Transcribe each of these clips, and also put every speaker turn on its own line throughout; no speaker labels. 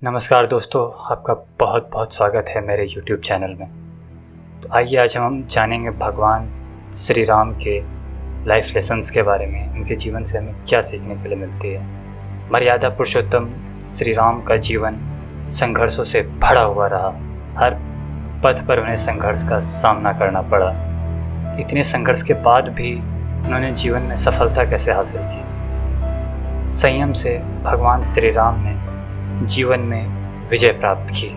नमस्कार दोस्तों, आपका बहुत बहुत स्वागत है मेरे YouTube चैनल में। तो आइए आज हम जानेंगे भगवान श्री राम के लाइफ लेसन्स के बारे में, उनके जीवन से हमें क्या सीखने के लिए मिलती है। मर्यादा पुरुषोत्तम श्री राम का जीवन संघर्षों से भरा हुआ रहा। हर पथ पर उन्हें संघर्ष का सामना करना पड़ा। इतने संघर्ष के बाद भी उन्होंने जीवन में सफलता कैसे हासिल की। संयम से भगवान श्री राम ने जीवन में विजय प्राप्त की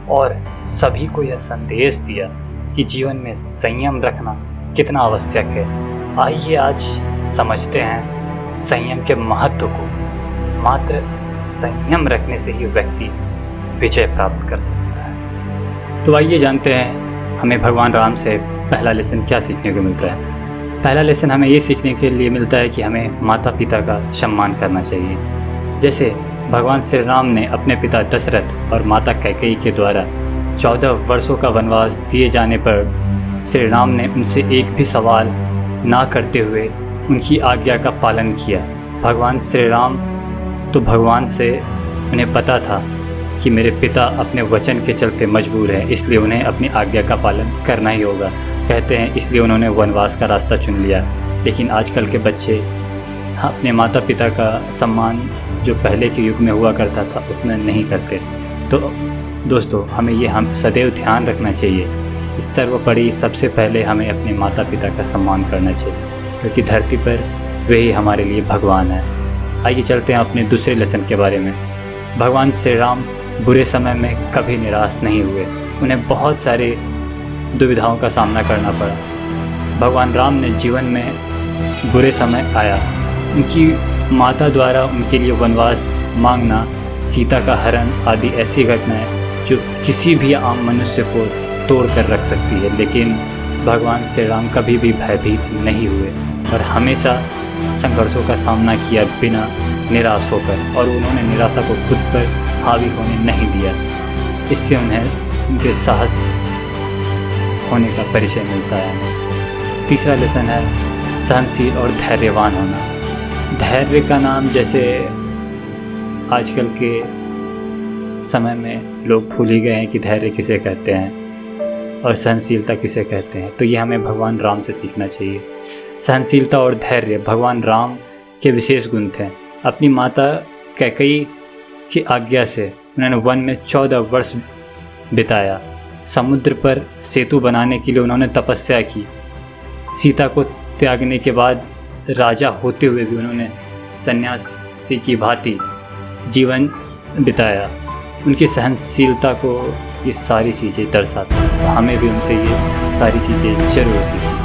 और सभी को यह संदेश दिया कि जीवन में संयम रखना कितना आवश्यक है। आइए आज समझते हैं संयम के महत्व को। मात्र संयम रखने से ही व्यक्ति विजय प्राप्त कर सकता है। तो आइए जानते हैं हमें भगवान राम से पहला लेसन क्या सीखने को मिलता है। पहला लेसन हमें ये सीखने के लिए मिलता है कि हमें माता पिता का सम्मान करना चाहिए। जैसे भगवान श्री राम ने अपने पिता दशरथ और माता कैकेयी के द्वारा 14 वर्षों का वनवास दिए जाने पर श्री राम ने उनसे एक भी सवाल ना करते हुए उनकी आज्ञा का पालन किया। भगवान श्री राम तो भगवान से उन्हें पता था कि मेरे पिता अपने वचन के चलते मजबूर हैं, इसलिए उन्हें अपनी आज्ञा का पालन करना ही होगा। कहते हैं इसलिए उन्होंने वनवास का रास्ता चुन लिया। लेकिन आजकल के बच्चे अपने माता पिता का सम्मान जो पहले के युग में हुआ करता था उतना नहीं करते। तो दोस्तों हमें ये सदैव ध्यान रखना चाहिए कि सर्वोपरि सबसे पहले हमें अपने माता पिता का सम्मान करना चाहिए, क्योंकि धरती पर वे ही हमारे लिए भगवान है। आइए चलते हैं अपने दूसरे लेसन के बारे में। भगवान श्री राम बुरे समय में कभी निराश नहीं हुए। उन्हें बहुत सारे दुविधाओं का सामना करना पड़ा। भगवान राम ने जीवन में बुरे समय आया, उनकी माता द्वारा उनके लिए वनवास मांगना, सीता का हरण आदि ऐसी घटनाएं जो किसी भी आम मनुष्य को तोड़ कर रख सकती है। लेकिन भगवान श्री राम कभी भी भयभीत नहीं हुए और हमेशा संघर्षों का सामना किया बिना निराश होकर, और उन्होंने निराशा को खुद पर हावी होने नहीं दिया। इससे उन्हें उनके साहस होने का परिचय मिलता है। तीसरा लेसन है सहनशील और धैर्यवान होना। धैर्य का नाम जैसे आजकल के समय में लोग भूल ही गए हैं कि धैर्य किसे कहते हैं और सहनशीलता किसे कहते हैं। तो ये हमें भगवान राम से सीखना चाहिए। सहनशीलता और धैर्य भगवान राम के विशेष गुण थे। अपनी माता कैकेयी की आज्ञा से उन्होंने वन में 14 वर्ष बिताया। समुद्र पर सेतु बनाने के लिए उन्होंने तपस्या की। सीता को त्यागने के बाद राजा होते हुए भी उन्होंने सन्यासी की भांति जीवन बिताया। उनकी सहनशीलता को ये सारी चीज़ें दर्शाती हैं। हमें भी उनसे ये सारी चीज़ें जरूर सीखें।